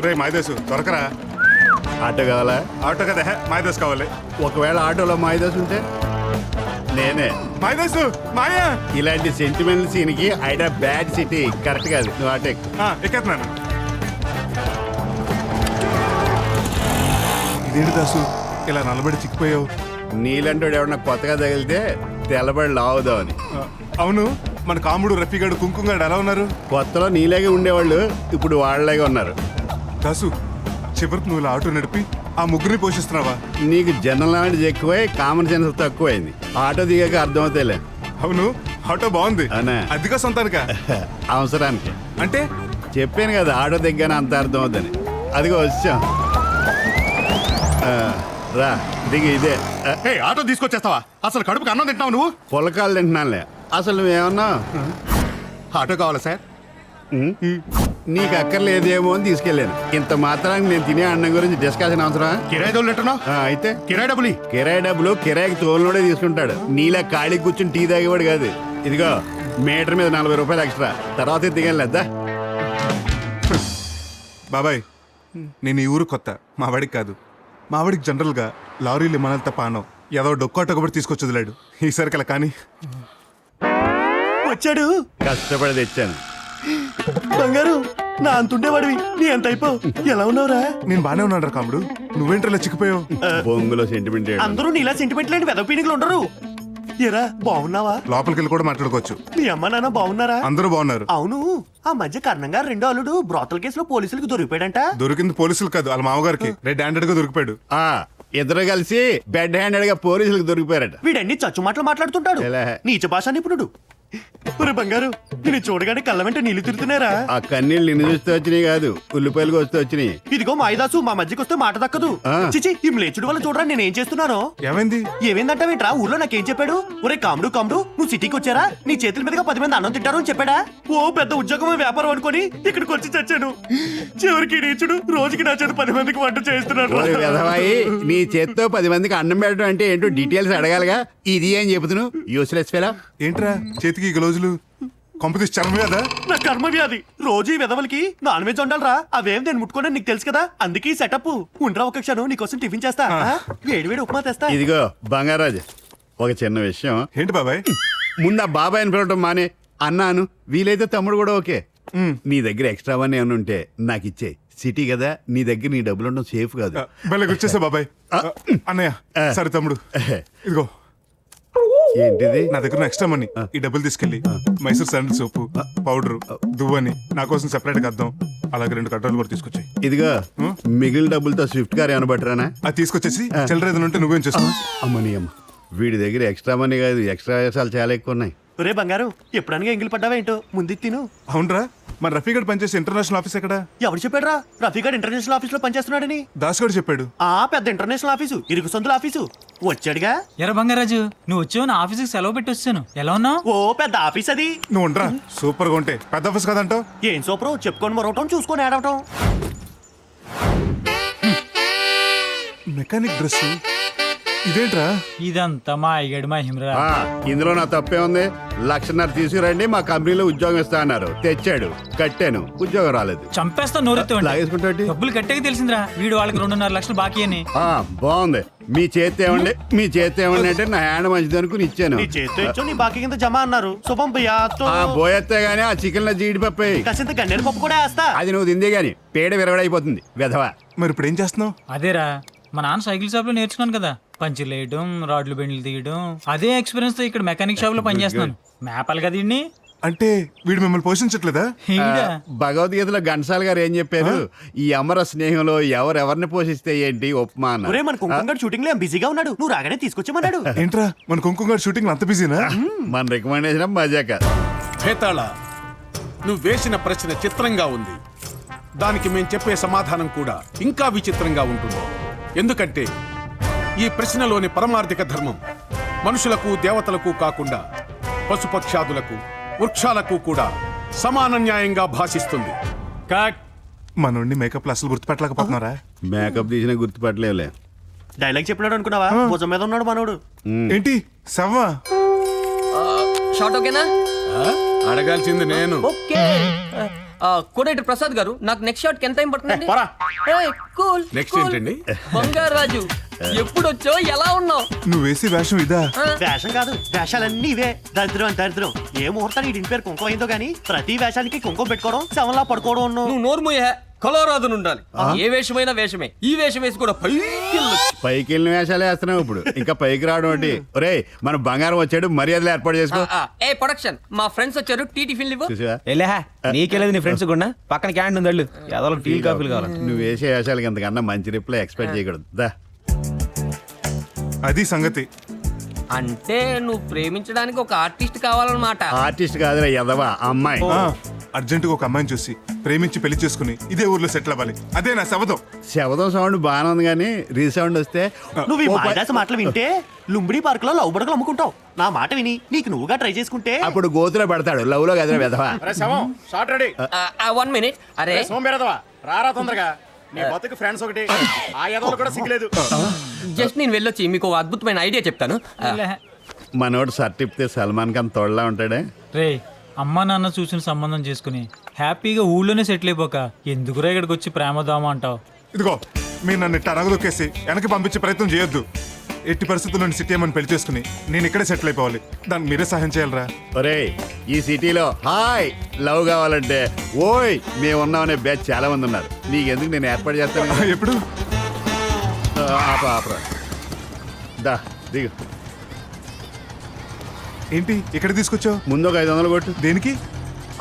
రే మాయదేశు దొరకరా. Auto కావాలా? Auto కదా మాయదేశు కావాలి. ఒకవేళ ఆటోలో మాయదాస్ ఉంటే నేనే. మాయదేశు మాయా. ఇలాంటి సెంటిమెంట్ సీన్ కి ఐడా బ్యాడ్ సిటీ కరెక్ట్ కాదు. నువ్వు ఆటో ఎక్కు. ఎక్కేస్తున్నాను. ఇదేంటి దాసు ఇలా నల్లబడి చిక్కిపోయావు? నీలంటోడు ఎవడన్నా కొత్తగా తగిలితే తెల్లబడి లావుదామని. అవును, మన కాముడు రఫీగాడు కుంకుగాడు ఎలా ఉన్నారు? కొత్తలో నీలాగే ఉండేవాళ్ళు ఇప్పుడు వాళ్ళలాగే ఉన్నారు. దాసు చివరికి నువ్వు ఇలా ఆటో నడిపి ఆ ముగ్గురిని పోషిస్తున్నావా? నీకు జనరల్ నాలెడ్జ్ ఎక్కువై కామన్ సెన్స్ తక్కువైంది. ఆటో దిగాక అర్థమవుతాయిలే. అవును, ఆటో బాగుంది. అవునా? అదిగా సొంతానికా? అవసరానికి. అంటే చెప్పాను కదా ఆటో దిగ్గానే అంత అర్థమవుతుంది. అదిగో వచ్చాం. రా దిగి ఇదే. ఆటో తీసుకొచ్చేస్తావా? అసలు కడుపుకి అన్నం తింటావు నువ్వు? పులకాలు తింటున్నానులే. అసలు నువ్వేమన్నా ఆటో కావాలా సార్? నీకు అక్కర్లేదేమో అని తీసుకెళ్ళాను. ఇంత మాత్రానికి నేను తినే అన్నం గురించి డిస్కషన్ అవసరం? కిరాయి డబ్బులు ఎట్టున్నావు? అయితే కిరాయి డబ్బులు కిరాయి డబ్బులు కిరాయికి తోలునోడే తీసుకుంటాడు. నీలా ఖాళీ కూర్చుని టీ తాగేవాడు కాదు. ఇదిగో మీటర్ మీద 40 రూపాయలు ఎక్స్ట్రా. తర్వాత ఎత్తికెళ్ళద్దా? బాబాయ్, నేను ఈ ఊరు కొత్త. మా వాడికి కాదు. మా వాడికి జనరల్గా లారీలు మనల్ తప్ప ఆనం. ఏదో డొక్కాటో ఒకటి తీసుకొచ్చి వదిలాడు. ఈసారి కల కానీ వచ్చాడు. కష్టపడి తెచ్చాను. బంగారు నా అంతుండేవాడివి నీ ఎంత అయిపో. ఎలా ఉన్నావురా? నేను బానే ఉన్నాడు కాముడు. నువ్వేంట్రలా చిక్కిపోయావు? బొంగులో సెంటిమెంట్. అందరూ నీలా సెంటిమెంట్ లేని వెదవ పీనికలు ఉండరు. ఎరా బాగున్నావా? లోపలికి వెళ్ళి కూడా మాట్లాడుకోవచ్చు. మీ అమ్మ నాన్న బాగున్నారా? అందరూ బాగున్నారు. అవును, ఆ మధ్య కర్ణంగా రెండో అల్లుడు బ్రోతల్ కేసులో పోలీసులకు దొరికిపోయాడంట. దొరికింది పోలీసులు కాదు, వాళ్ళ మామగారికి. రెడ్ హ్యాండెడ్ గా దొరికిపోయాడు. ఇద్దరు కలిసి బెడ్ హ్యాండెడ్ గా పోలీసులకు దొరికిపోయారట. వీడన్ని చచ్చు మాటలు మాట్లాడుతుంటాడు. ఎలా? నీచ భాష నిపుణుడు. ఒరే బంగారు, నేను చూడగానే కళ్ళ వెంట నీళ్లు తిరుగుతున్నారా? ఆ కన్నీళ్ళు నిన్ను చూస్తే వచ్చినాయి కాదు, ఉల్లిపాయలకు వస్తే వచ్చినాయి. ఇదిగో మాయిదాసు, మా మధ్యకి వస్తే మాట దక్కదు. చిచి, ఈ మ్లేచుడు వల్ల చూడరా నేనేం చేస్తున్నానో. ఏమైంది? ఏమైందంటావేంట్రా? ఊర్లో నాకేం చెప్పాడు? ఒరే కాముడు కాముడు, నువ్వు సిటీకి వచ్చారా? నీ చేతుల మీదుగా 10 మంది అన్నం తింటారు అని చెప్పాడా? ఓ పెద్ద ఉద్యోగం వ్యాపారం అనుకొని ఇక్కడికి వచ్చి చచ్చాను. చివరికి నీచుడు రోజుకి నా చేత 10 మందికి వంట చేస్తున్నాడు. ఓరి వెధవాయి, నీ చేత్తో 10 మందికి అన్నం పెట్టడం అంటే ఏంటో డీటెయిల్స్ అడగాలిగా. ఇది అని చెబుతున్నావు యూస్లెస్ ఫెలో. ఏంట్రా చేతికి గ్లౌజులు? కొంపతీసి చర్మ కదా? నా కర్మ వ్యాధి. రోజు ఈ వెదవలకి నాన్ వెజ్ వండాలరా. అవేం నేను ముట్టుకోనని నీకు తెలుసు కదా, అందుకే సెటప్. ఉండరా ఒక క్షణం, నీకోసం టిఫిన్ చేస్తా. వేడి వేడి ఉప్మా తెస్తా. ఇదిగో బంగారాజు, ఒక చిన్న విషయం. ఏంటి బాబాయ్? ముందు ఆ బాబాయ్ అని పిలవటం మానే. అన్నాను, వీలైతే తమ్ముడు కూడా ఓకే. నీ దగ్గర ఎక్స్ట్రా వన్ ఏమైనా ఉంటే నాకు ఇచ్చే. సిటీ కదా, నీ దగ్గర నీ డబ్బులు ఉండడం సేఫ్ కాదు. బయటకు వచ్చేసా బాబాయ్. అన్నయ్య సరే తమ్ముడు, ఇదిగో ఏంటిది? నా దగ్గర ఎక్స్ట్రా మనీ. ఈ డబ్బులు తీసుకెళ్ళి మైసూర్ శాండిల్ సోపు, పౌడర్, దువ్వని నా కోసం సెపరేట్ గా అద్దాం, అలాగే 2 కట్టలు కూడా తీసుకొచ్చాయి. ఇదిగో మిగిలిన డబ్బులతో స్విఫ్ట్ కార్ ఏమైనా పట్టరానా? అది తీసుకొచ్చేసి చిల్లర ఏదైనా ఉంటే నువ్వేం చేస్తావు? అమ్మని అమ్మ, వీడి దగ్గర ఎక్స్ట్రా మనీ కాదు, ఎక్స్ట్రా వేసాలు చాలా ఎక్కువ ఉన్నాయి. ఒరే బంగారు, ఎప్పుడనగా ఎంగిలి పడ్డావేంటో ముందు తిను. అవునరా, మన రఫీగడ్ పనిచేసే ఇంటర్నేషనల్ ఆఫీస్ ఎక్కడ? ఎవరు చెప్పాడురా రఫీగాడ్ ఇంటర్నేషనల్ ఆఫీస్ లో పనిచేస్తున్నాడని? దాస్ గడు చెప్పాడు. ఆ పెద్ద ఇంటర్నేషనల్ ఆఫీసు, ఇరుకు సందుల ఆఫీసు. వచ్చాడుగా. ఎరా బంగారాజు, నువ్వు వచ్చావు, నా ఆఫీస్కి సెలవు పెట్టి వచ్చాను. ఎలా ఉన్నావు? ఓ పెద్ద ఆఫీస్ అది. నువ్వు ఉండరా, సూపర్ గా ఉంటే పెద్ద ఆఫీస్ కదంటావు. ఏం సూపర్, చెప్పుకొని మరవటం చూసుకొని ఏడవటం. మెకానిక్ డ్రెస్ ఇదేంట్రా? ఇదంతా మా అయ్యగడి మహిమరా. ఇందులో నా తప్పే ఉంది. 1,50,000 తీసుకురండి, మా కంపెనీలో ఉద్యోగం ఇస్తా అన్నారు. తెచ్చాడు, కట్టాను, ఉద్యోగం రాలేదు. చంపేస్తా నోరెత్తాడు. లాగేసుకుంటాడు. డబ్బులు కట్టాక తెలిసిందిరా వీడు వాళ్ళకి 2.5 లక్షలు బాకీ అని. బాగుంది. మీ చేతి ఏమండి, మీ చేతి ఏమండి అంటే నా హ్యాండ్ మంచిది అనుకుని ఇచ్చాను. నీ చేతితో ఇచ్చో, నీ బాకీ కింద జమ అన్నారు. శుభం బియ్యాతో పోయేస్తే గానీ ఆ చికెన్ లో జీడిపప్పు కసింత గన్నేరు పప్పు కూడా వేస్తా. అది నువ్వు తిందే గాని పేడ విరగడైపోతుంది వెధవా. మరి ఇప్పుడు ఏం చేస్తున్నావు? అదేరా, మా నాన్న సైకిల్ షాప్ లో నేర్చుకున్నాను కదా, పంచులు వేయడం, రాడ్లు బెండ్లు తీయడం. అదే ఎక్స్పీరియన్స్ తో ఇక్కడ మెకానిక్ షాప్ లో పనిచేస్తున్నాను. మేపాలి కదా ఇన్ని. అంటే వీడు మిమ్మల్ని పోషించట్లేదా? భగవద్గీతలో ఘంటసాల గారు ఏం చెప్పారు? ఈ అమర స్నేహంలో ఎవరెవరిని పోషిస్తే ఏంటి ఉపమా అన్నారు. ఒరే, మన కుంకుమ షూటింగ్ లో బిజీగా ఉన్నాడు, నువ్వు రాగానే తీసుకొచ్చామన్నాడు. ఏంట్రా మన కుంకుమ షూటింగ్ అంత బిజీనా? మన రికమెండేషన్ మజాక. భేతాళ, నువ్వు వేసిన ప్రశ్న చిత్రంగా ఉంది. దానికి మేం చెప్పే సమాధానం కూడా ఇంకా విచిత్రంగా ఉంటుంది. ఎందుకంటే ఈ ప్రశ్నలోని పరమార్థిక ధర్మం మనుషులకు, దేవతలకు కాకుండా పశుపక్షాదులకు, వృక్షాలకు కూడా సమాన న్యాయంగా భాషిస్తుంది. మనోడిని మేకప్ అసలు గుర్తుపెట్టలేకపోతున్నారా? మేకప్ తీసిన గుర్తుపట్టలేవులే. డైలాగ్ చెప్పినాడు అనుకున్నావా? భుజం మీద ఉన్నాడు మనోడు. ఏంటి సవ్వా? షార్ట్ ఓకేనా? అడగాల్సింది నేను. ఓకే. కోడేటి ప్రసాద్ గారు నాకు నెక్స్ట్ షాట్ కి ఎంత టైం పడుతుంది? పోరా. కూల్ నెక్స్ట్ ఏంటండి? బంగారు రాజు ఎప్పుడు వచ్చో ఎలా ఉన్నావు? నువ్వు వేసే వేషం ఇదా? వేషం కాదు, వేషాలన్నీ ఇవే. దరిద్రం అని దరిద్రం. ఏ ముహూర్తానికి ఇంటి పేరు కుంకుమ అయిందో గానీ ప్రతి వేషానికి కుంకుమ పెట్టుకోవడం, శవంలా పడుకోవడం ఉన్నావు. నువ్వు నోరు మూయే, కలవరాదు ఉండాలి. ఏ వేషమైనా వేషమే. ఈ వేషం వేసి కూడా పైకి వెళ్ళిన వేషాలే వేస్తున్నావు ఇప్పుడు, ఇంకా పైకి రావడం ఏంటి? ఒరే మన బంగారం వచ్చాడు, మర్యాదలు ఏర్పాటు చేసుకో. ఏ ప్రొడక్షన్, మా ఫ్రెండ్స్ వచ్చారు, టీ టిఫిన్ ఇవ్వు. చూసావా? నీకెళ్ళదు నీ ఫ్రెండ్స్ కూడా పక్కన క్యాంటీన్ ఉంది వెళ్ళు. ఏదో టీ కాఫీలు కావాలి. నువ్వు వేసే వేషాలకి ఎంతకన్నా మంచి రిప్లై ఎక్స్పెక్ట్ చేయకూడదు. దా అది సంగతి. అంటే నువ్వు ప్రేమించడానికి ఒక ఆర్టిస్ట్ కావాలన్నమాట. ఆర్టిస్ట్ కాదురా ఎదవా, అమ్మాయి. అర్జెంటుగా ఒక అమ్మాయిని చూసి ప్రేమించి పెళ్లి చేసుకుని ఇదే ఊర్లో సెటిల్ అవ్వాలి. అదే నా శబదం. శబదం సౌండ్ బాగానే ఉంది కానీ రీసౌండ్ వస్తే నువ్వు ఈ మాయదాస మాటలు వింటే లుంబిడి పార్క్ లో లవ్ బడకలు అమ్ముకుంటావు. నా మాట విని నీకు నువ్వుగా ట్రై చేసుకుంటే అప్పుడు గోతులో పెడతాడు, లవ్ లో కదరా వెదవా. Short ready. 1 minute. అరే సోంబేరదవా రారా తొందరగా. నీ బతుకు ఫ్రెండ్స్ ఒకటి, ఆ ఎదవలు కూడా సిగ్గులేదు. జస్ట్ నేను వెళ్ళొచ్చి మీకు ఒక అద్భుతమైన ఐడియా చెప్తాను. మనోడు షర్ట్ ఇప్పితే సల్మాన్ ఖాన్ తోడలా ఉంటాడే. రే అమ్మా నాన్న చూసిన సంబంధం చేసుకుని హ్యాపీగా ఊళ్ళోనే సెటిల్ అయిపోక ఎందుకురా ఇక్కడికి వచ్చి ప్రేమదామా అంటావు? ఇదిగో మీరు నన్ను ఇట్ట అనగదొక్కేసి వెనక్కి పంపించే ప్రయత్నం చేయొద్దు. ఎట్టి పరిస్థితుల్లో సిటీ అమ్మని పెళ్లి చేసుకుని నేను ఇక్కడే సెటిల్ అయిపోవాలి. దానికి మీరే సహాయం చేయాలరా. ఒరే ఈ సిటీలో హాయ్ లవ్ కావాలంటే ఓయ్ మేము ఉన్నామనే బ్యాచ్ చాలా మంది ఉన్నారు. నీకెందుకు నేను ఏర్పాటు చేస్తాను కదా. ఎప్పుడు? ఆపరా దా దిగు. ఏంటి ఇక్కడ తీసుకొచ్చావు? ముందు ఒక 500 కొట్టు. దేనికి?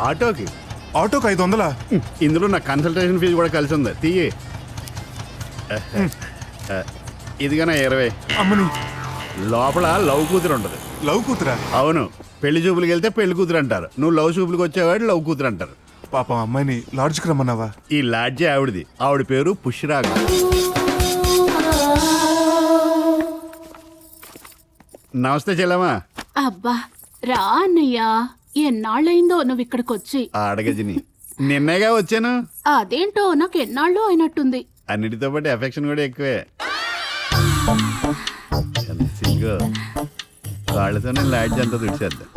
ఆటోకి. ఆటోకి 500? ఇందులో నా కన్సల్టేషన్ ఫీజు కూడా కలిసి ఉంది, తీయి. ఇదిగా 20. అమ్మని లోపల లవ్ కూతురు ఉంటుంది. లవ్ కూతురా? అవును, పెళ్లి చూపులకు వెళ్తే పెళ్లి కూతురు అంటారు. నువ్వు లవ్ చూపులకు వచ్చేవాడు లవ్ కూతురు అంటారు. పాపం అమ్మాయిని లాడ్జ్కి రమ్మన్నావా? ఈ లాడ్జే ఆవిడది. ఆవిడ పేరు పుష్రాగ్. నమస్తే చెల్లమ్మా. అబ్బా రా అన్నయ్యా, ఎన్నాళ్ళైందో నువ్వు ఇక్కడికి వచ్చి. ఆడగజిని నిన్నేగా వచ్చాను. అదేంటో నాకు ఎన్నాళ్ళు అయినట్టుంది. అన్నిటితో పాటు ఎఫెక్షన్ కూడా ఎక్కువే. ఎంత సిగ్గు. వాళ్ళతోనే లాడ్జ్ అంతా తుడిచేద్దాం.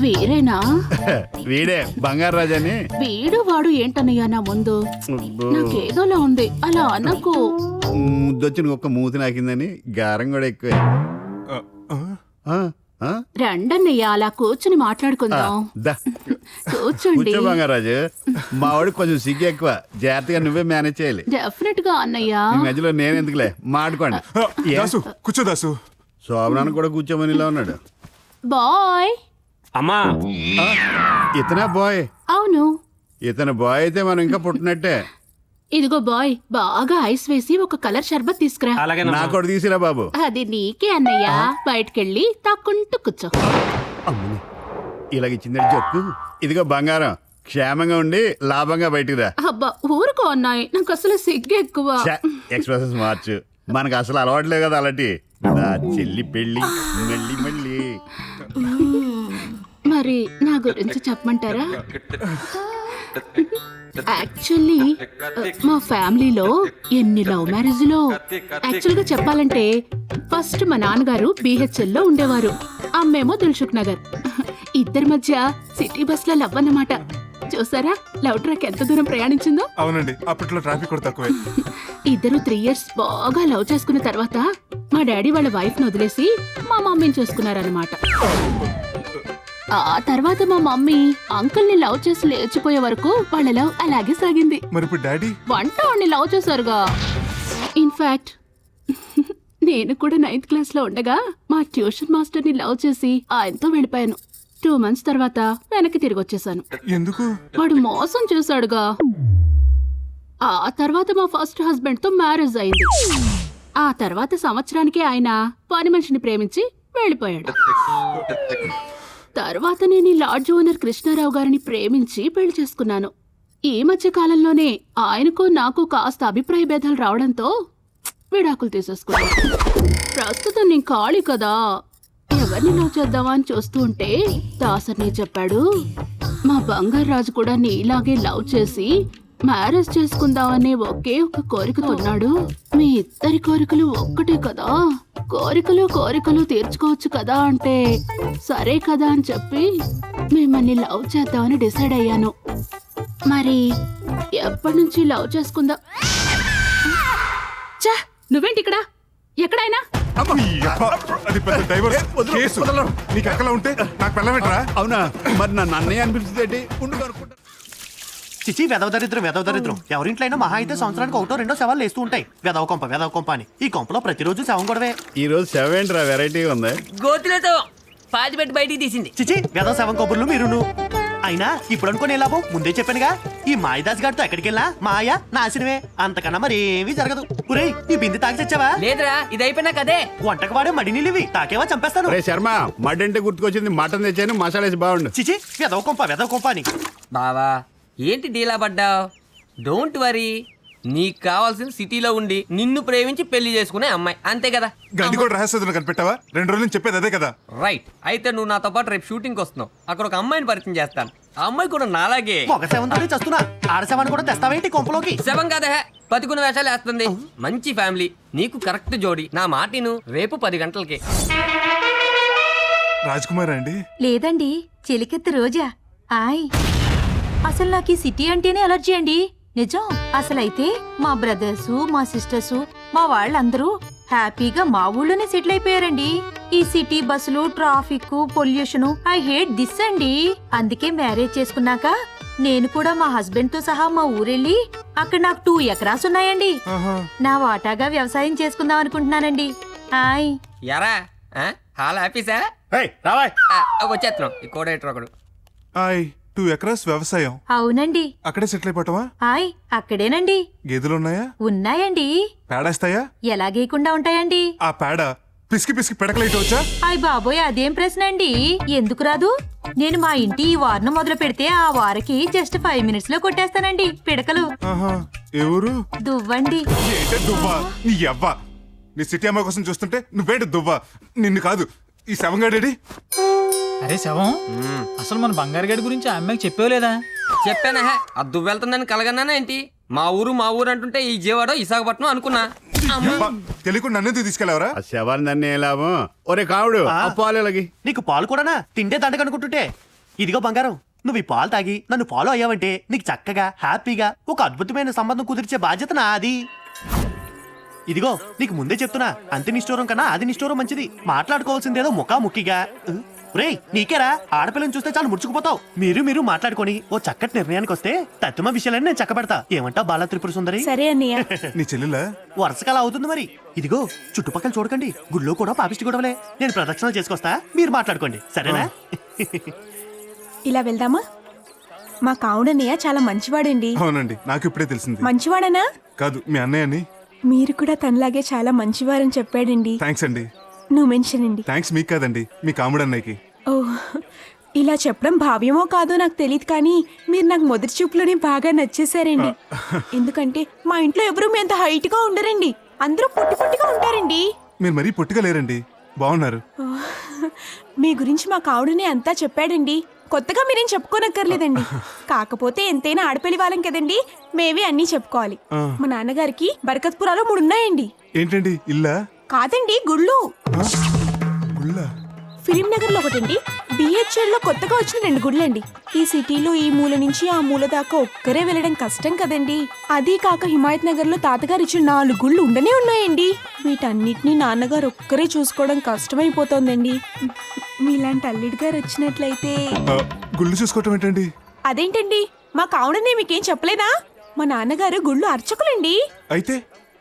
వీరేనా? వీడే బంగారు రాజని. వీడు వాడు ఏంటన్నయ్యా నా ముందు? నాకేదోలా ఉంది, అలా అనకు. ముద్దొచ్చిన ఒక్క మూతి నాకిందని గారం కూడా ఎక్కువే. రండన్నయ్య అలా కూర్చుని మాట్లాడుకుందాం. దా కూర్చోండి. కూర్చో బంగారాజు. మా వాడికి కొంచెం సిగ్గు ఎక్కువ, జాగ్రత్తగా నువ్వే మేనేజ్ చేయాలి. డెఫినెట్ గా అన్నయ్య. ఈ మధ్యలో నేను ఎందుకులే, మాట్లాడుకోండి. దాసు కూర్చో దాసు. శోభనాన్ని కూడా కూర్చోమని ఇలా ఉన్నాడు. బాయ్. అమ్మా ఇతనే బాయ్? అవును. ఇతను బాయ్ అయితే మనం ఇంకా పుట్టినట్టే. ఇదిగో బాయ్, బాగా ఐస్ వేసి ఒక కలర్ షర్బత్ తీసుకురా. నాకు కూడా తీసిరా బాబు. అది నీకే అన్నయ్య. బయటకెళ్ళి తాక్కుంటూ కూర్చో. అమ్మని ఇలాగిచ్చింది జక్కు. ఇదిగో బంగారం, క్షేమంగా ఉండి లాభంగా బయటికి రా. అబ్బా ఊరుకో అన్నాయి, నాకు అసలు సిగ్గు ఎక్కువ. ఎక్స్ప్రెషన్స్ మార్చు, మనకు అసలు అలవాట్లేదు కదా అలాంటి. నా చెల్లి పెళ్ళి మళ్ళీ మళ్ళీ. మరి నా గురించి చెప్పమంటారా? యాక్చువల్లీ మా ఫ్యామిలీలో ఎన్ని లవ్ మ్యారేజ్లో. యాక్చువల్గా చెప్పాలంటే ఫస్ట్ మా నాన్నగారు BHL లో ఉండేవారు, అమ్మేమో దిల్సుఖ్ నగర్. ఇద్దరి మధ్య సిటీ బస్ లో లవ్ అన్నమాట. చూసారా లవ్ ట్రాక్ ఎంత దూరం ప్రయాణించిందో? అవునండి, అప్పట్లో ట్రాఫిక్ కూడా తక్కువే. ఇద్దరు 3 years బాగా లవ్ చేసుకున్న తర్వాత మా డాడీ వాళ్ళ వైఫ్ ను వదిలేసి మా మమ్మీని చూసుకున్నారనమాట. ఆ తర్వాత మా మమ్మీ అంకుల్ ని లవ్ చేసి లేచిపోయే వరకు వాళ్ళ లవ్ అలాగే సాగింది. మరి ఇప్పుడు డాడీ వంట వాడిని లవ్ చేశారుగా. ఇన్ఫాక్ట్ నేను కూడా 9th క్లాస్ లో ఉండగా మా ట్యూషన్ మాస్టర్ ని లవ్ చేసి ఆయనతో వెళ్ళిపోయాను. 2 months తర్వాత వెనక్కి తిరిగి వచ్చేసాను. ఎందుకు? వాడు మోసం చేశాడుగా. ఆ తర్వాత మా ఫస్ట్ హస్బెండ్ తో మ్యారేజ్ అయింది. ఆ తర్వాత సంవత్సరానికి ఆయన పని మనిషిని ప్రేమించి వెళ్ళిపోయాడు. తర్వాత నేను ఈ లాడ్జ్ ఓనర్ కృష్ణారావు గారిని ప్రేమించి పెళ్లి చేసుకున్నాను. ఈ మధ్య కాలంలోనే ఆయనకు నాకు కాస్త అభిప్రాయ భేదాలు రావడంతో విడాకులు తీసేసుకున్నాను. ప్రస్తుతం నేను ఖాళీ కదా, ఎవరిని లవ్ చేద్దామా అని చూస్తూ ఉంటే దాసర్ని చెప్పాడు, మా బంగారు రాజు కూడా నీలాగే లవ్ చేసి మ్యారేజ్ చేసుకుందామనే ఒకే ఒక కోరికతో ఉన్నాడు. మీ ఇద్దరి కోరికలు ఒక్కటే కదా, కోరికలు తీర్చుకోవచ్చు కదా అంటే సరే కదా అని చెప్పి మిమ్మల్ని లవ్ చేద్దామని డిసైడ్ అయ్యాను. మరి ఎప్పటి నుంచి లవ్ చేసుకుందా? చా, నువ్వేంటి ఇక్కడ? ఎక్కడైనా అది పెద్ద డైవర్స్ కేసు. నీకు అక్కలా ఉంటే నాకు పెళ్ళమేట్రా? అవునా? మరి నన్ను అన్నయ్య అనిపిస్తుంది ఉండు అనుకుంటా. చిచి వెదవ దరిద్రం. ఎవరింట్లో అయినా మహా అయితే సంవత్సరానికి ఒకటో రెండో శవాలు వేస్తూ ఉంటాయి. వెదవ కొంప అని. ఈ కొంపలో ప్రతిరోజు శవం గొడవే. ఈ రోజు సెవెంట్రా వెరైటీ ఉంది. గోతులతో పాతి పెట్టి బయటికి తీసింది. చిచి వెదవ శవం కబుర్లు మీరును. అయినా ఇప్పుడు అనుకునే లాభం ముందే చెప్పానుగా. ఈ మాయదాస్ గారితో ఎక్కడికి వెళ్ళినా మాయ నాశనమే, అంతకన్నా మరి ఏమీ జరగదు. ఒరేయ్, ఈ బింది తాగి తెచ్చావా? లేదురా, ఇది అయిపోయినా కదే. వంటకు వాడే మడి నీళ్ళివి తాకేవా చంపేస్తాను. రే శర్మ, మడ్డంటే గుర్తుకొచ్చింది. మటన్ తెచ్చాను, మసాలా వేసి బాగుండు. చిచి వెదవ కొంప అని. బావా ఏంటి డీలా పడ్డావు? డోంట్ వరీ, నీకు కావాల్సిన సిటీలో ఉండి నిన్ను ప్రేమించి పెళ్లి చేసుకునే అమ్మాయి, అంతే కదా? గడ్డి కూడా రహస్యం కనిపెట్టావా? 2 రోజులు చెప్పేది అదే కదా. రైట్. అయితే నువ్వు నాతో పాటు రేపు షూటింగ్కి వస్తున్నావు. అక్కడ ఒక అమ్మాయిని పరిచయం చేస్తాను. ఆ అమ్మాయి కూడా నాలాగే మగ శవంతోనే చస్తున్నా. ఆడ శవాన్ని కూడా తెస్తావేంటి కొంపలోకి? శవం కదా, బతికున్న వేషాలు వేస్తుంది. మంచి ఫ్యామిలీ, నీకు కరెక్ట్ జోడి. నా మాటిను, రేపు 10 గంటలకి. రాజ్ కుమార్ అండి? లేదండి, చెలికెత్త రోజా. ఆయ్, అసలు నాకు ఈ సిటీ అంటేనే అలర్జీ అండి. నిజం. అసలైతే మా బ్రదర్సు, మా సిస్టర్సు, మా వాళ్ళందరూ హ్యాపీగా మా ఊళ్ళోనే సెటిల్ అయిపోయారండి. ఈ సిటీ బస్సులు, traffic, pollution, I hate this అండి. అందుకే మ్యారేజ్ చేసుకున్నాక నేను కూడా మా హస్బెండ్ తో సహా మా ఊరెళ్ళి అక్కడ నాకు 2 ఎకరాస్ ఉన్నాయండి. నా వాటాగా వ్యవసాయం చేసుకుందాం అనుకుంటున్నానండి. ఆయ్ ఎరా హాల్ ఆఫీసా? వచ్చేస్తున్నాం. ఈ కోడేటర్ ఒకడు. 2 ఎకరాస్ వ్యవసాయం. అవునండి. అక్కడే సెటిల్ అయిపోవటమా? ఆయ్ అక్కడేనండి. గేదెలు ఉన్నాయా? ఉన్నాయండి. పేడేస్తాయా? ఎలాగేయకుండా ఉంటాయండి. ఆ పేడ పిసికి పెడకలేయటవచ్చా? అయ్ బాబోయ్, అదేం ప్రశ్న అండి. ఎందుకు రాదు? నేను మా ఇంటి ఈ వారం మొదలు పెడితే ఆ వారకి జస్ట్ 5 minutes లో కొట్టేస్తానండి పిడకలు. ఎవరు? దువ్వండి. ఏంటే దువ్వా? నీ అవ్వ. నీ సిటీ అమ్మ కోసం చూస్తుంటే నువ్వేంటి దువ్వా? నిన్ను కాదు, ఈ శవంగాడేడి? అరే శవం, అసలు మన బంగారు గడి గురించి ఆ అమ్మాయికి చెప్పేవలేదా? చెప్పానా? అద్దు వెళ్తుందని కలగన్నానా ఏంటి? మా ఊరు అంటుంటే ఈ జీవాడో విశాఖపట్నం అనుకున్నా. తెలియకుండా నన్ను తీసుకెళ్ళవరా? ఆ శవాన్ని నన్ను ఏ లాభం? ఒరే కావుడు, పాలకి నీకు పాలు కూడానా? తింటే దండగనుకుంటుంటే. ఇదిగో బంగారం, నువ్వు ఈ పాలు తాగి నన్ను ఫాలో అయ్యావంటే నీకు చక్కగా హ్యాపీగా ఒక అద్భుతమైన సంబంధం కుదిర్చే బాధ్యత నాది. ఇదిగో నీకు ముందే చెప్తున్నా, అంత్య నిష్ఠూరం కన్నా ఆది నిష్ఠూరం మంచిది. మాట్లాడుకోవాల్సిందేదో ముఖాముఖిగా. రేయ్, నీకేరా, ఆడపిల్లని చూస్తే చాలు ముడుచుకుపోతావు. మీరు మాట్లాడుకొని ఓ చక్కటి నిర్ణయానికి వస్తే తత్తుమ విషయాలని నేను చక్కబెడతా. ఏమంటావు బాలా త్రిపుర సుందరి? సరే అన్నయ్య. నీ చెల్లెలా? వరుసకలా అవుతుంది మరి. ఇదిగో చుట్టుపక్కల చూడకండి, గుళ్ళో కూడా పాపిష్టి గొడవలే. నేను ప్రదక్షిణలు చేసుకొస్తా, మీరు మాట్లాడుకోండి, సరేనా? ఇలా వెళ్దామా? మా కావుడన్నయ్య చాలా మంచివాడండి. అవునండి, నాకు ఇప్పుడే తెలిసింది. మంచివాడనా? కాదు, మీ అన్నయ్య అని. మీరు కూడా తనలాగే చాలా మంచివారని చెప్పాడండి. థ్యాంక్స్ అండి. నువ్వు మెన్షన్ అండి. థ్యాంక్స్ మీకు కాదండి, మీ కాముడు అన్నయ్యకి. ఓ, ఇలా చెప్పడం భావ్యమో కాదో నాకు తెలియదు, కానీ మీరు నాకు మొదటి చూపులోనే బాగా నచ్చేసారండి. ఎందుకంటే మా ఇంట్లో ఎవరు మీ అంత హైట్ గా ఉండరండి, అందరూ పొట్టిగా ఉంటారండి. మీరు మరీ పొట్టిగా లేరండి, బాగున్నారు. మీ గురించి మా కావుడనే అంతా చెప్పాడండి. కొత్తగా మీరేం చెప్పుకోనక్కర్లేదండి. కాకపోతే ఎంతైనా ఆడపిల్లి వాళ్ళం కదండి, మేమే అన్నీ చెప్పుకోవాలి. మా నాన్నగారికి బరకత్పురాలో 3 ఉన్నాయండి. ఏంటండి, ఇల్లా? కాదండి, గుళ్ళు. గుళ్ళ? ఫిలిం నగర్ లో ఒకటండి, బిహెచ్ఎల్ లో కొత్తగా వచ్చిన 2 గుళ్ళండి. ఈ సిటీలో ఈ మూల నుంచి ఆ మూల దాకా ఒక్కరే వెళ్ళడం కష్టం కదండి. అదీ కాక హిమాయత్ నగర్ లో తాతగారు ఇచ్చిన 4 గుళ్ళు ఉండనే ఉన్నాయండి. వీటన్నిటినీ నాన్నగారు ఒక్కరే చూసుకోవడం కష్టమైపోతోందండి. మీలాంటి అల్లుడి గారు వచ్చినట్లయితే. గుళ్ళు చూసుకోవటం ఏంటండి? అదేంటండి, మా కావుడనే మీకేం చెప్పలేదా? మా నాన్నగారు గుళ్ళు అర్చకులండి. అయితే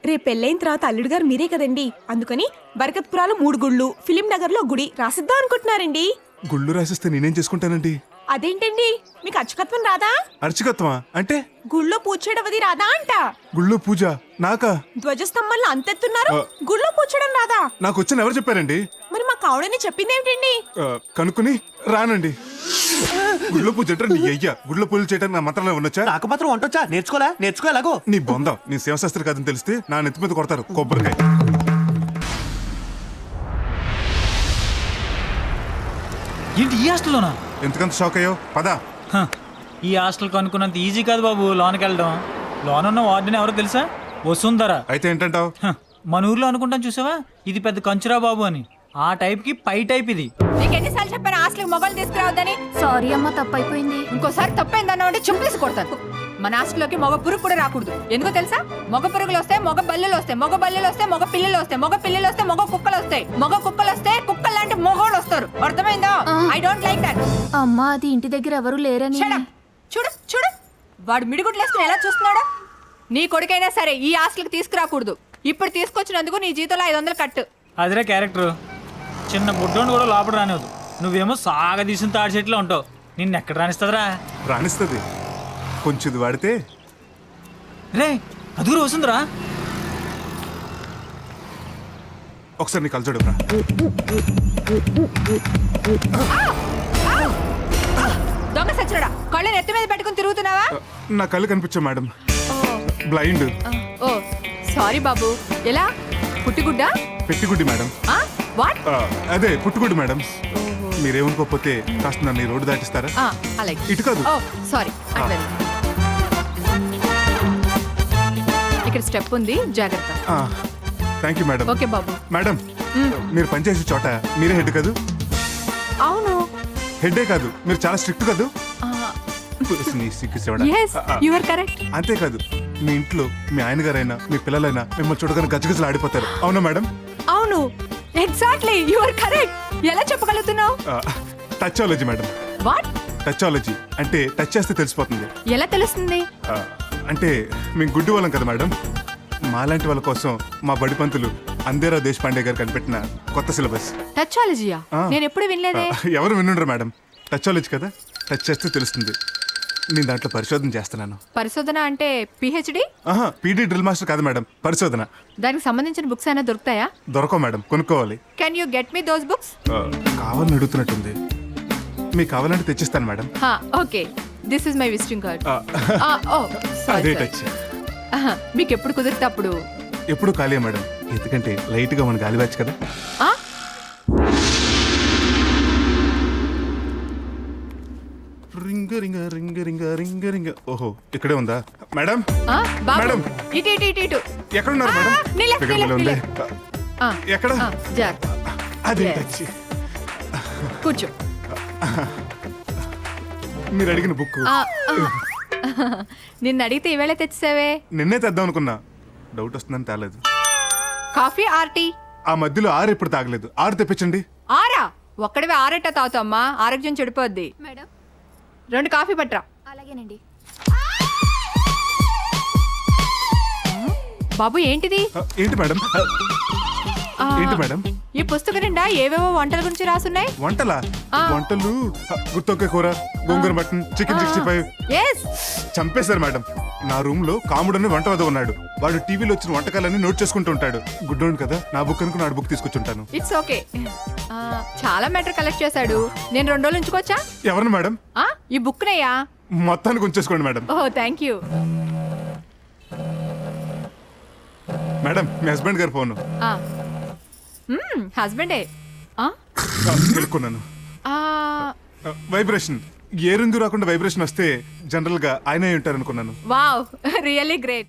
రేపు పెళ్ళైన తర్వాత అల్లుడు గారు మీరే కదండి, అందుకని బరకత్పురాలో 3 గుళ్ళు, ఫిలిం నగర్ లో గుడి రాసిద్దాం అనుకుంటున్నారండి. గుళ్ళు రాసిస్తే నేనేం చేసుకుంటానండి? అదేంటండి, మీకు అర్చకత్వం రాదా? అర్చకత్వమా అంటే? గుళ్ళో పూజ చేయడం అది రాదా అంట. గుళ్ళో పూజ నాకా? ధ్వజస్తంభంలో అంతెత్తున్నారు, గుళ్ళో పూజడం రాదా? నాకు వచ్చని ఎవరు చెప్పారండి? మరి మా కావుడని చెప్పింది ఏమిటండి? కనుక్కుని రానండి. గుళ్ళో పూజ అంటే నీ అయ్యా, గుళ్ళో పూజలు చేయడానికి నా మంత్రంలో ఉండొచ్చా? నాకు మాత్రం వంటొచ్చా? నేర్చుకోలేగో. నీ బొందం, నీ శివశాస్త్రి కాదని తెలిస్తే నా నెత్తి మీద కొడతారు కొబ్బరికాయ. ఏంటి ఈ హాస్టల్లోనా? ఎందుకంత షాక్ అయ్యో? పదా. ఈ హాస్టల్ కనుక్కున్నంత ఈజీ కాదు బాబు లోనికి వెళ్ళడం. లోన ఉన్న వార్డెన్ ఎవరో తెలుసా? వసుంధరా. అయితే ఏంటంటావు? హ, మన ఊర్లో అనుకుంటాం చూసావా, ఇది పెద్ద కంచురా బాబు అని. ఆ టైప్ కి పై టైప్ ఇది. నీకు ఎన్నిసార్లు చెప్పాను హాస్టల్కి మొబైల్ తీసుకురావద్దని? సారీ అమ్మా, తప్పైపోయింది. ఇంకోసారి తప్పైందన్నా ఉంటే చుంపేసి కొడతాను. మన హాస్టల్లోకి మగ పురుగు కూడా రాకూడదు. ఎందుకో తెలుసా? మగ పురుగులు వస్తాయి, మగ బల్లులు వస్తాయి, మగ బల్లులు వస్తాయి, మగ పిల్లలు వస్తాయి, మగ పిల్లలు వస్తే మగ కుక్కలు వస్తాయి, మగ కుక్కలు వస్తే కుక్కలు లాంటి మొగోళ్ళు వస్తారు. అర్థమైందా? I don't like that. అమ్మా, అది ఇంటి దగ్గర ఎవరు లేరని. Shut up. చూడు చూడు, వాడు మిడిగుడ్లు వేసుకుని ఎలా చూస్తున్నాడా? నీ కొడుకైనా సరే ఈ హాస్టల్కి తీసుకురాకూడదు. ఇప్పుడు తీసుకొచ్చినందుకు నీ జీతంలో 500 కట్టు. అదిరే క్యారెక్టర్. చిన్న బుడ్డోని కూడా లోపల రానివ్వదు. నువ్వేమో సాగ తీసిన తాడి చెట్లో ఉంటావు. నిన్ను ఎక్కడ రానిస్తుందిరా? రాణిస్తుంది. కొంచెం ఇది వాడితే రే అదుగురు వస్తుందిరా. ఒకసారి నీ కలచడు రా. దొంగ సచ్చినోడా, కళ్ళు నెత్తి మీద పెట్టుకుని తిరుగుతున్నావా? నా కళ్ళు కనిపించా మేడం, బ్లైండ్. ఓ సారీ బాబు. ఎలా? పుట్టిగుడ్డ? పెట్టిగుడ్డి మేడం. వాట్? అదే పుట్టుగుడ్డి మేడం. మీరేమనుకోకపోతే కాస్త నన్ను ఈ రోడ్డు దాటిస్తారా? అలాగే. ఇటు కాదు. ఓ సారీ, ఇక్కడ స్టెప్ ఉంది, జాగ్రత్త. Thank you madam. Okay Babu. Madam, మీరు పనిచేసే చోట మీరే హెడ్ కదూ? అవును. హెడ్డే కాదు, మీరు చాలా స్ట్రిక్ట్ కదూ? నీ సిగ్గు చెవడా. yes you are correct. అంతేకాదు, మీ ఇంట్లో మీ ఆయన గారైనా మీ పిల్లలైనా మిమ్మల్ని చూడగానే గజగజలు ఆడిపోతారు. అవునా మేడం? అవును, ఎగ్జాక్ట్లీ యు ఆర్ కరెక్ట్. ఎలా చెప్పగలుగుతున్నావు? టచాలజీ మేడం. వాట్? టచాలజీ అంటే టచ్ చేస్తే తెలిసిపోతుంది. ఎలా తెలుస్తుంది? అంటే మేము గుడ్డి వాళ్ళం కదా మేడం. మాలాంటి వాళ్ళ కోసం మా బడి పంతులు అందేరా దేశపాండే గారు కనిపెట్టిన కొత్త సిలబస్. టచాలజీయా? నేను ఎప్పుడు వినలేదే. ఎవరు వినుండ్రు మేడం. టచాలజీ కదా, టచ్ చేస్తే తెలుస్తుంది. నేను దాంట్లో పరిశోధన చేస్తున్నాను. పరిశోధన అంటే పిహెచ్డి? పీడీ డ్రిల్ మాస్టర్ కాదు మేడం, పరిశోధన. దానికి సంబంధించిన బుక్స్ అయినా దొరుకుతాయా? దొరకవు మేడం, కొనుక్కోవాలి. Can you get me those books? కావాలని అడుగుతున్నట్టుంది. మీకు కావాలంటే తెచ్చిస్తాను madam. Okay, this is my visiting card. Oh అదే సారీ. టచ్. మీకు ఎప్పుడు కుదిరితే అప్పుడు. ఎప్పుడు ఖాళీ మేడం, ఎందుకంటే లైట్ గా మన గాలి బ్యాచ్ కదా. రింగ రింగ రింగ రింగ రింగ రింగ. ఓహో, ఇక్కడే ఉందా మేడం? మేడం. ఇటు ఇటు ఇటు ఇటు. ఎక్కడున్నారు మేడం? నీ left, దగ్గర నీ left, ఉంది. నీ left. ఎక్కడ? జాగ్రత్త. అదే Yes. టచ్. కూర్చో. మీరు అడిగిన బుక్ నిన్ను అడిగితే ఈవేళ తెచ్చేసావే. నిన్నే తెద్దాం అనుకున్నా, డౌట్ వస్తుందని తేలేదు. Coffee or tea? ఆ మధ్యలో ఆరు ఎప్పుడు తాగలేదు. ఆరు తెప్పించండి. ఆరా? ఒక్కడివే ఆరెట్ట తాగుతామ్మా, ఆరోగ్యం చెడిపోద్ది. మేడం, 2 కాఫీ పట్రా. అలాగేనండి. బాబు ఏంటిది? ఏంటి మేడం? ఏంటి మేడం? ఈ పుస్తకం నిండా ఏవేవో వంటల గురించి రాసున్నాయి. వంటలా? వంటలు గుత్తొక్క కూర, గోంగూర మటన్, చికెన్ 65. ఎస్. చంపేశారు మేడం. నా రూమ్ లో కాముడని వంట వద్ద ఉన్నాడు. వాడు టీవీలో వచ్చిన వంటకాలన్నీ నోట్ చేసుకుంటూ ఉంటాడు. గుడ్డోడు కదా, నా బుక్ అనుకుని నాడు బుక్ తీసుకొచ్చుంటాను. It's okay. చాలా మ్యాటర్ కలెక్ట్ చేశాడు. నేను 2 రోజులు ఉంచుకోవచ్చా? ఎవరిని మేడం? ఈ బుక్ నయ్యా. మొత్తానికి ఉంచేసుకోండి madam. Oh thank you. Madam, మీ హస్బెండ్ గారు ఫోను. హస్బెండే. తెలుసుకున్నాను. వైబ్రేషన్. ఏ రింగు రాకుండా వైబ్రేషన్ వస్తే జనరల్ గా ఆయనే ఉంటారు అనుకున్నాను. Wow, really great.